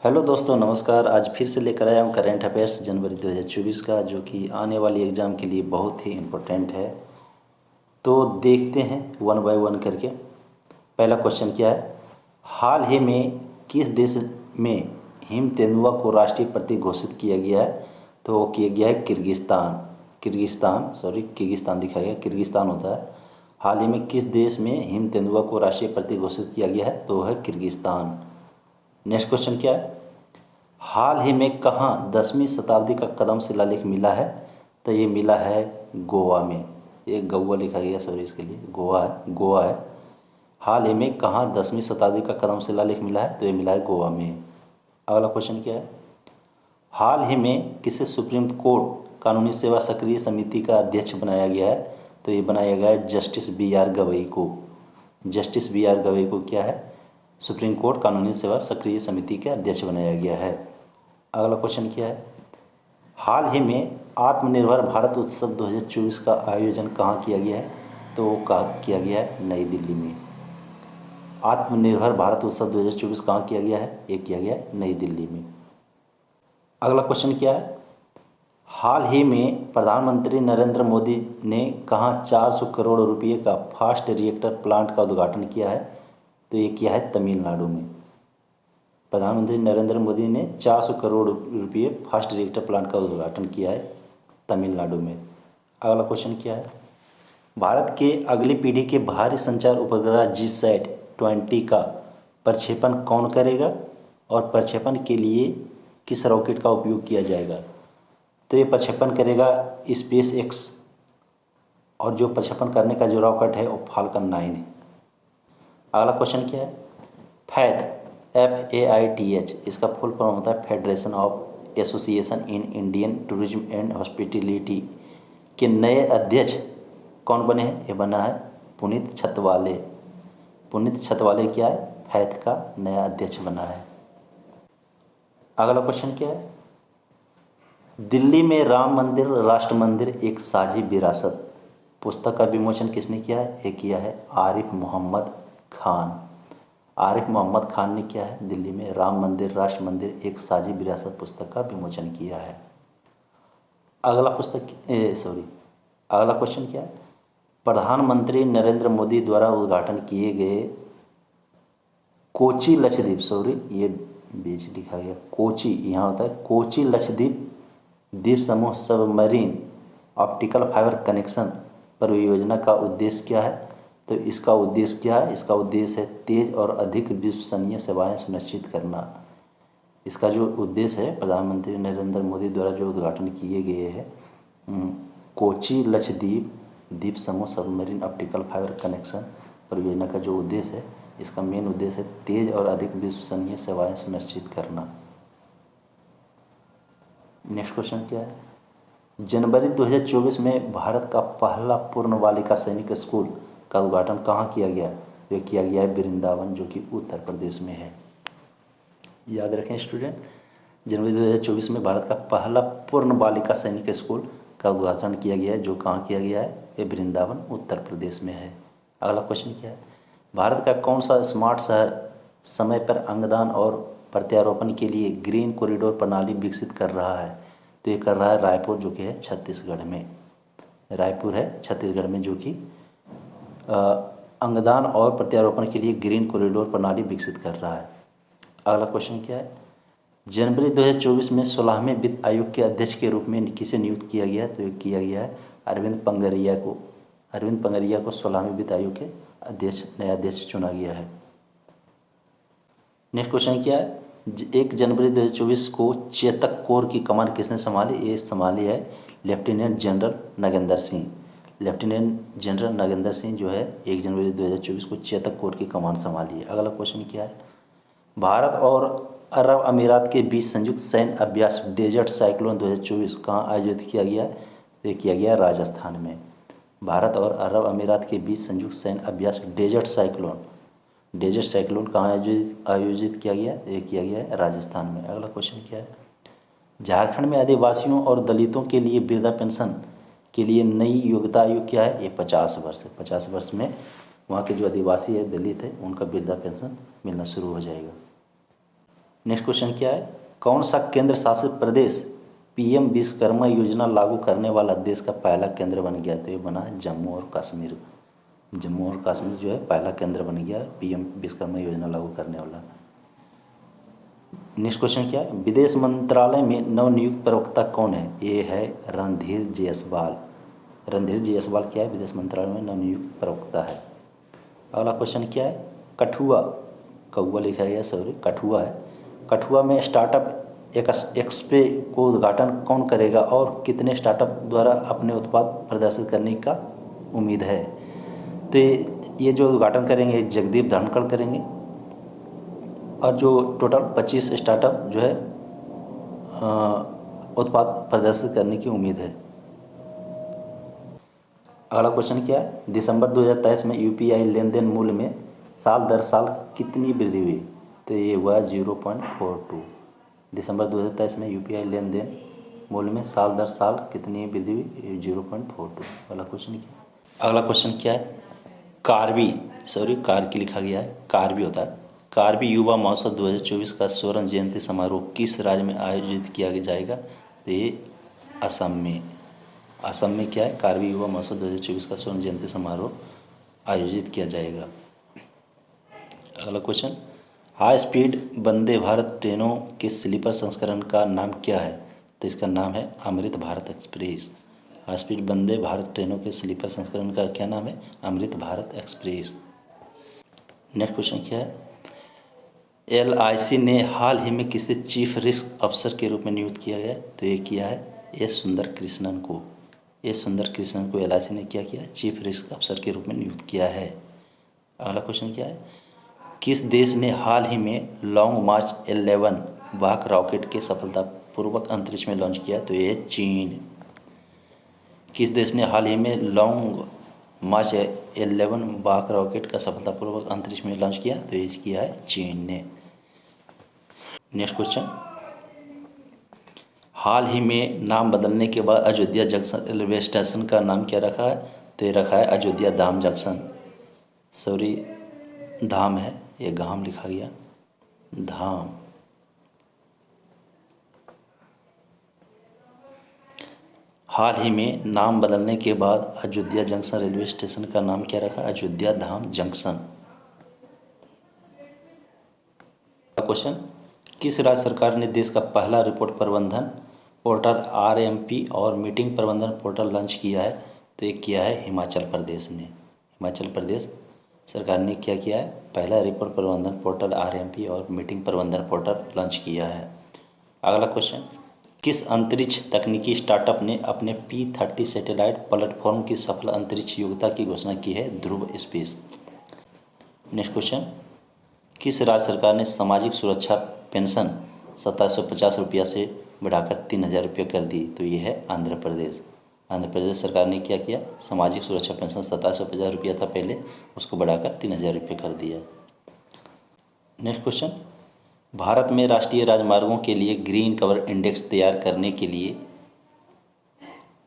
Hello दोस्तों, नमस्कार। आज फिर से लेकर आया हूँ करेंट अफेयर्स जनवरी 2024 का, जो कि आने वाली एग्ज़ाम के लिए बहुत ही इम्पोर्टेंट है। तो देखते हैं वन बाय वन करके। पहला क्वेश्चन क्या है? हाल ही में किस देश में हिम तेंदुआ को राष्ट्रीय प्रतीक घोषित किया गया है? तो वो किया गया है किर्गिस्तान लिखा गया, किर्गिस्तान होता है। हाल ही में किस देश में हिम तेंदुआ को राष्ट्रीय प्रतीक घोषित किया गया है? तो वो है किर्गिस्तान। नेक्स्ट क्वेश्चन क्या है? हाल ही में कहाँ 10वीं शताब्दी का कदम शिलालेख मिला है? तो ये मिला है गोवा में। ये गोवा लिखा गया, सॉरी, इसके लिए गोवा है। हाल ही में कहाँ 10वीं शताब्दी का कदम शिलालेख मिला है? तो ये मिला है गोवा में। अगला क्वेश्चन क्या है? हाल ही में किसे सुप्रीम कोर्ट कानूनी सेवा सक्रिय समिति का अध्यक्ष बनाया गया है? तो ये बनाया गया है जस्टिस बी आर गवई को। जस्टिस बी आर गवई को क्या है? सुप्रीम कोर्ट कानूनी सेवा सक्रिय समिति के अध्यक्ष बनाया गया है। अगला क्वेश्चन क्या है? हाल ही में आत्मनिर्भर भारत उत्सव 2024 का आयोजन कहाँ किया गया है? तो वो कहाँ किया गया है? नई दिल्ली में। आत्मनिर्भर भारत उत्सव 2024 कहाँ किया गया है? ये किया गया है नई दिल्ली में। अगला क्वेश्चन क्या है? हाल ही में प्रधानमंत्री नरेंद्र मोदी ने कहाँ 400 करोड़ रुपये का फास्ट रिएक्टर प्लांट का उद्घाटन किया है? तो ये किया है तमिलनाडु में। प्रधानमंत्री नरेंद्र मोदी ने 400 करोड़ रुपये फास्ट रिएक्टर प्लांट का उद्घाटन किया है तमिलनाडु में। अगला क्वेश्चन क्या है? भारत के अगली पीढ़ी के भारी संचार उपग्रह GSAT-20 का प्रक्षेपण कौन करेगा और प्रक्षेपण के लिए किस रॉकेट का उपयोग किया जाएगा? तो ये प्रक्षेपण करेगा SpaceX, और जो प्रक्षेपण करने का जो रॉकेट है वो फाल्कन 9 है। अगला क्वेश्चन क्या है? फैथ FAITH, इसका फुल फॉर्म होता है federation of association in Indian tourism and hospitality के नए अध्यक्ष कौन बने हैं? ये बना है पुनीत छतवाले। पुनीत छतवाले क्या है? फैथ का नया अध्यक्ष बना है। अगला क्वेश्चन क्या है? दिल्ली में राम मंदिर राष्ट्र मंदिर एक साझी विरासत पुस्तक का विमोचन किसने किया है? ये किया है आरिफ मोहम्मद खान। आरिफ मोहम्मद खान ने क्या है? दिल्ली में राम मंदिर राष्ट्र मंदिर एक साझी विरासत पुस्तक का विमोचन किया है। अगला क्वेश्चन क्या है? प्रधानमंत्री नरेंद्र मोदी द्वारा उद्घाटन किए गए कोची लक्षद्वीप, ये बीच लिखा गया कोची, यहाँ होता है कोची लक्षद्वीप द्वीप समूह सबमरीन ऑप्टिकल फाइबर कनेक्शन परियोजना का उद्देश्य क्या है? तो इसका उद्देश्य क्या है? इसका उद्देश्य है तेज और अधिक विश्वसनीय सेवाएं सुनिश्चित करना। इसका जो उद्देश्य है, प्रधानमंत्री नरेंद्र मोदी द्वारा जो उद्घाटन किए गए हैं कोची लक्षद्वीप द्वीप समूह सबमरीन ऑप्टिकल फाइबर कनेक्शन परियोजना का जो उद्देश्य है, इसका मेन उद्देश्य है तेज और अधिक विश्वसनीय सेवाएं सुनिश्चित करना। नेक्स्ट क्वेश्चन क्या है? जनवरी 2024 में भारत का पहला पूर्ण बालिका सैनिक स्कूल का उद्घाटन कहाँ किया गया? यह किया गया है वृंदावन, जो कि उत्तर प्रदेश में है। याद रखें स्टूडेंट, जनवरी 2024 में भारत का पहला पूर्ण बालिका सैनिक स्कूल का उद्घाटन किया गया है, जो कहाँ किया गया है? ये वृंदावन उत्तर प्रदेश में है। अगला क्वेश्चन क्या है? भारत का कौन सा स्मार्ट शहर समय पर अंगदान और प्रत्यारोपण के लिए ग्रीन कॉरिडोर प्रणाली विकसित कर रहा है? तो ये कर रहा है रायपुर, जो कि है छत्तीसगढ़ में। रायपुर है छत्तीसगढ़ में, जो कि अंगदान और प्रत्यारोपण के लिए ग्रीन कॉरिडोर प्रणाली विकसित कर रहा है। अगला क्वेश्चन क्या है? जनवरी 2024 में 16वें वित्त आयोग के अध्यक्ष के रूप में किसे नियुक्त किया गया? तो ये किया गया है अरविंद पंगरिया को। अरविंद पंगरिया को 16वें वित्त आयोग के नया अध्यक्ष चुना गया है। नेक्स्ट क्वेश्चन क्या है? 1 जनवरी 2024 को चेतक कोर की कमान किसने संभाली? ये संभाली है lieutenant general Nagendra Singh. Lieutenant general Nagendra Singh जो है 1 जनवरी 2024 को चेतक कोर की कमान संभाली है। अगला क्वेश्चन क्या है? भारत और अरब अमीरात के बीच संयुक्त सैन्य अभ्यास डेजर्ट साइक्लोन 2024 कहाँ आयोजित किया गया? ये किया गया राजस्थान में। भारत और अरब अमीरात के बीच संयुक्त सैन्य अभ्यास डेजर्ट साइक्लोन कहाँ आयोजित किया गया? ये किया गया है राजस्थान में। अगला क्वेश्चन क्या है? झारखंड में आदिवासियों और दलितों के लिए वृद्धा पेंशन के लिए नई योग्यता आयु क्या है? ये 50 वर्ष है। 50 वर्ष में वहाँ के जो आदिवासी है, दलित है, उनका वृद्धा पेंशन मिलना शुरू हो जाएगा। नेक्स्ट क्वेश्चन क्या है, कौन सा केंद्र शासित प्रदेश पीएम विश्वकर्मा योजना लागू करने वाला देश का पहला केंद्र बन गया? तो ये बना है जम्मू और कश्मीर। जम्मू और कश्मीर जो है पहला केंद्र बन गया पीएम विश्वकर्मा योजना लागू करने वाला। नेक्स्ट क्वेश्चन क्या है, विदेश मंत्रालय में नवनियुक्त प्रवक्ता कौन है? ये है रणधीर जायसवाल। रणधीर जायसवाल क्या है, विदेश मंत्रालय में नवनियुक्त प्रवक्ता है। अगला क्वेश्चन क्या है, कठुआ, कौआ लिखा गया सॉरी, कठुआ है। कठुआ में स्टार्टअप एक्सपो को उद्घाटन कौन करेगा और कितने स्टार्टअप द्वारा अपने उत्पाद प्रदर्शित करने का उम्मीद है? तो ये जो उद्घाटन करेंगे जगदीप धनखड़ करेंगे और जो टोटल 25 स्टार्टअप जो है उत्पाद प्रदर्शित करने की उम्मीद है। अगला क्वेश्चन क्या है, दिसंबर 2023 में यूपीआई लेन देन मूल्य में साल दर साल कितनी वृद्धि हुई? तो ये हुआ 0.42। दिसंबर 2023 में यूपीआई लेन देन मूल्य में साल दर साल कितनी वृद्धि हुई? 0.42। अगला क्वेश्चन क्या, अगला क्वेश्चन क्या है, कारबी लिखा गया है, कारबी होता है। कारबी युवा महोत्सव 2024 का स्वर्ण जयंती समारोह किस राज्य में आयोजित किया जाएगा? तो ये असम में। असम में क्या है, कारबी युवा महोत्सव 2024 का स्वर्ण जयंती समारोह आयोजित किया जाएगा। अगला question, high speed Vande Bharat ट्रेनों के स्लीपर संस्करण का नाम क्या है? तो इसका नाम है Amrit Bharat express. High speed Vande Bharat ट्रेनों के स्लीपर संस्करण का क्या नाम है? Amrit Bharat express. Next question क्या है, एलआईसी ने हाल ही में किसे चीफ रिस्क अफसर के रूप में नियुक्त किया गया? तो ये किया है एस सुंदर कृष्णन को। एस सुंदर कृष्णन को एलआईसी ने क्या किया? चीफ रिस्क अफसर के रूप में नियुक्त किया है। अगला क्वेश्चन क्या है, किस देश ने हाल ही में लॉन्ग मार्च 11 वाहक रॉकेट के सफलतापूर्वक अंतरिक्ष में लॉन्च किया? तो ये चीन। किस देश ने हाल ही में लॉन्ग मार्च 11 वाहक रॉकेट का सफलतापूर्वक अंतरिक्ष में लॉन्च किया? तो ये किया है चीन ने। नेक्स्ट क्वेश्चन, हाल ही में नाम बदलने के बाद अयोध्या जंक्शन रेलवे स्टेशन का नाम क्या रखा है? तो ये रखा है अयोध्या धाम जंक्शन। सॉरी धाम है, ये गाम लिखा गया, धाम। हाल ही में नाम बदलने के बाद अयोध्या जंक्शन रेलवे स्टेशन का नाम क्या रखा? अयोध्या धाम जंक्शन। क्वेश्चन, किस राज्य सरकार ने देश का पहला रिपोर्ट प्रबंधन पोर्टल आरएमपी और मीटिंग प्रबंधन पोर्टल लॉन्च किया है? तो ये किया है हिमाचल प्रदेश ने। हिमाचल प्रदेश सरकार ने क्या किया है? पहला रिपोर्ट प्रबंधन पोर्टल आरएमपी और मीटिंग प्रबंधन पोर्टल लॉन्च किया है। अगला क्वेश्चन, किस अंतरिक्ष तकनीकी स्टार्टअप ने अपने P30 सैटेलाइट प्लेटफॉर्म की सफल अंतरिक्ष योग्यता की घोषणा की है? ध्रुव स्पेस। नेक्स्ट क्वेश्चन, किस राज्य सरकार ने सामाजिक सुरक्षा पेंशन 2750 रुपया से बढ़ाकर 3000 रुपये कर दी? तो ये है आंध्र प्रदेश। आंध्र प्रदेश सरकार ने क्या किया? सामाजिक सुरक्षा पेंशन 2750 रुपया था पहले, उसको बढ़ाकर 3000 रुपये कर दिया। नेक्स्ट क्वेश्चन, भारत में राष्ट्रीय राजमार्गों के लिए ग्रीन कवर इंडेक्स तैयार करने के लिए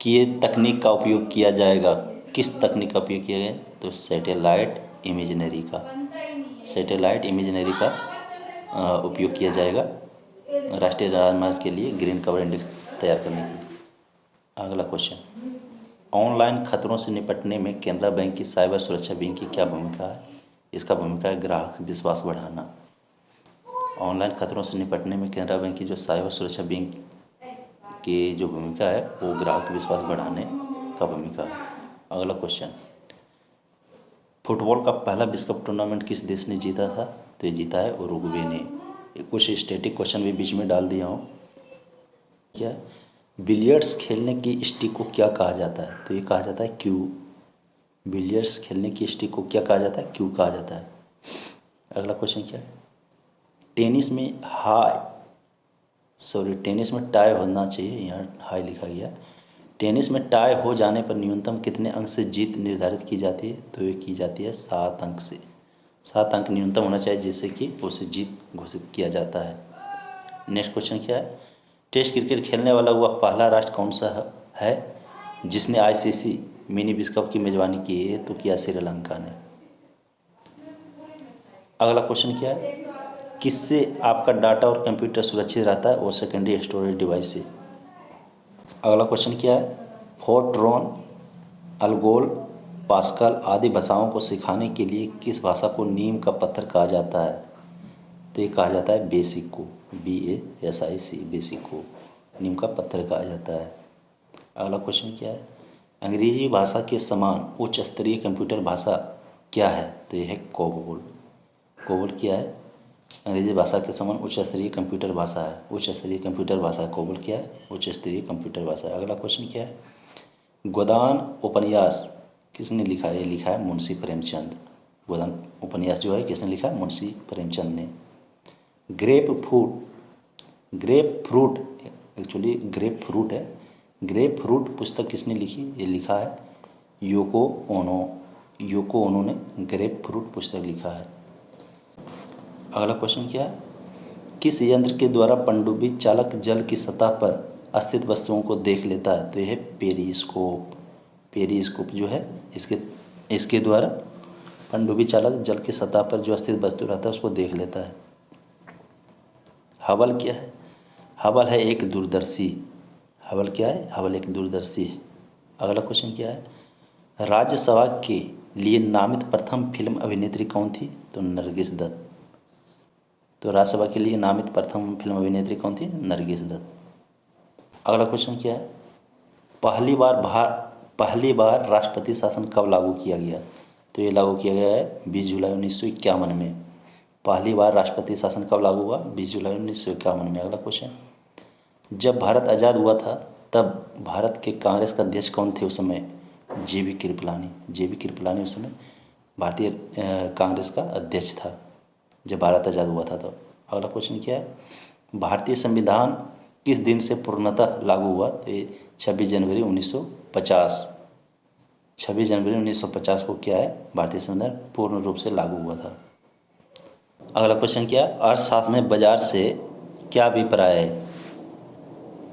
किए तकनीक का उपयोग किया जाएगा? किस तकनीक का उपयोग किया गया? तो सैटेलाइट इमेजनरी का, सैटेलाइट इमेजनरी का उपयोग किया जाएगा राष्ट्रीय राजमार्ग के लिए ग्रीन कवर इंडेक्स तैयार करने के लिए। अगला क्वेश्चन, ऑनलाइन खतरों से निपटने में केनरा बैंक की साइबर सुरक्षा विंग की क्या भूमिका है? इसका भूमिका है ग्राहक विश्वास बढ़ाना। ऑनलाइन खतरों से निपटने में केनरा बैंक की जो साइबर सुरक्षा विंग की जो भूमिका है वो ग्राहक विश्वास बढ़ाने का भूमिका है। अगला क्वेश्चन, फुटबॉल का पहला विश्व कप टूर्नामेंट किस देश ने जीता था? तो ये जीता है उरुग्वे ने। कुछ स्टैटिक क्वेश्चन भी बीच में डाल दिया हूँ। क्या बिलियर्ड्स खेलने की स्टिक को क्या कहा जाता है? तो ये कहा जाता है क्यू। बिलियर्ड्स खेलने की स्टिक को क्या कहा जाता है? क्यू कहा जाता है। अगला क्वेश्चन क्या है, टेनिस में टाई होना चाहिए, यहाँ हाई लिखा गया। टेनिस में टाई हो जाने पर न्यूनतम कितने अंक से जीत निर्धारित की जाती है? तो ये की जाती है 7 अंक से। 7 अंक न्यूनतम होना चाहिए जिससे कि उसे जीत घोषित किया जाता है। नेक्स्ट क्वेश्चन क्या है, टेस्ट क्रिकेट खेलने वाला वह पहला राष्ट्र कौन सा है जिसने आईसीसी मिनी विश्व कप की मेजबानी की है? तो किया श्रीलंका ने। अगला क्वेश्चन क्या है, किससे आपका डाटा और कंप्यूटर सुरक्षित रहता है? वो सेकेंडरी स्टोरेज डिवाइस से। अगला क्वेश्चन क्या है? फोर्ट्रॉन, अल्गोल, पास्कल आदि भाषाओं को सिखाने के लिए किस भाषा को नीम का पत्थर कहा जाता है? तो ये कहा जाता है बेसिक को, BASIC, बेसिक को नीम का पत्थर कहा जाता है। अगला क्वेश्चन क्या है? अंग्रेजी भाषा के समान उच्च स्तरीय कंप्यूटर भाषा क्या है? तो यह है कोबोल। कोबोल क्या है? अंग्रेजी भाषा के समान उच्च स्तरीय कंप्यूटर भाषा है। उच्च स्तरीय कंप्यूटर भाषा है कोबोल। क्या है? उच्च स्तरीय कंप्यूटर भाषा है। अगला क्वेश्चन क्या है? गोदान उपन्यास किसने लिखा है? ये लिखा है मुंशी प्रेमचंद। गोदान उपन्यास जो है किसने लिखा है? मुंशी प्रेमचंद ने। Grep fruit actually grep fruit है। ग्रेप फ्रूट पुस्तक किसने लिखी? ये लिखा है योको ओनो। योको ओनो ने ग्रेप फ्रूट पुस्तक लिखा है। अगला क्वेश्चन क्या है? किस यंत्र के द्वारा पनडुब्बी चालक जल की सतह पर स्थित वस्तुओं को देख लेता है? तो यह है पेरिस्कोप। पेरिस्कोप जो है इसके द्वारा पनडुब्बी चालक जल की सतह पर जो स्थित वस्तु रहता है उसको देख लेता है। हबल क्या है? हबल है एक दूरदर्शी। हबल क्या है? हबल एक दूरदर्शी है। अगला क्वेश्चन क्या है? राज्यसभा के लिए नामित प्रथम फिल्म अभिनेत्री कौन थी? तो नरगिस दत्त। तो राज्यसभा के लिए नामित प्रथम फिल्म अभिनेत्री कौन थी? नरगिस दत्त। अगला क्वेश्चन क्या है? पहली बार राष्ट्रपति शासन कब लागू किया गया? तो ये लागू किया गया है 20 जुलाई 1951 में। पहली बार राष्ट्रपति शासन कब लागू हुआ? 20 जुलाई 1951 में। अगला क्वेश्चन, जब भारत आज़ाद हुआ था तब भारत के कांग्रेस का अध्यक्ष कौन थे उस समय? JB कृपलानी। JB कृपलानी उस समय भारतीय कांग्रेस का अध्यक्ष था जब भारत आज़ाद हुआ था तब। अगला क्वेश्चन क्या है? भारतीय संविधान किस दिन से पूर्णतः लागू हुआ? तो ये 26 जनवरी 1950। 26 जनवरी 1950 को क्या है? भारतीय संविधान पूर्ण रूप से लागू हुआ था। अगला क्वेश्चन क्या है? अर्थशास्त्र में बाजार से क्या अभिप्राय है?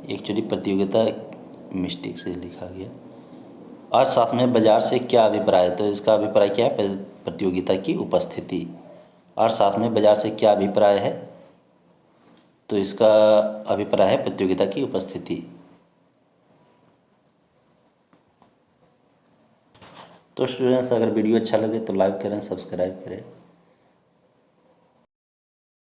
एक्चुअली प्रतियोगिता मिस्टेक से लिखा गया। अर्थशास्त्र में बाजार से क्या अभिप्राय है? तो इसका अभिप्राय क्या है? प्रतियोगिता की उपस्थिति। अर्थशास्त्र में बाजार से क्या अभिप्राय है? तो इसका अभिप्राय है प्रतियोगिता की उपस्थिति। तो स्टूडेंट्स, अगर वीडियो अच्छा लगे तो लाइक करें, सब्सक्राइब करें।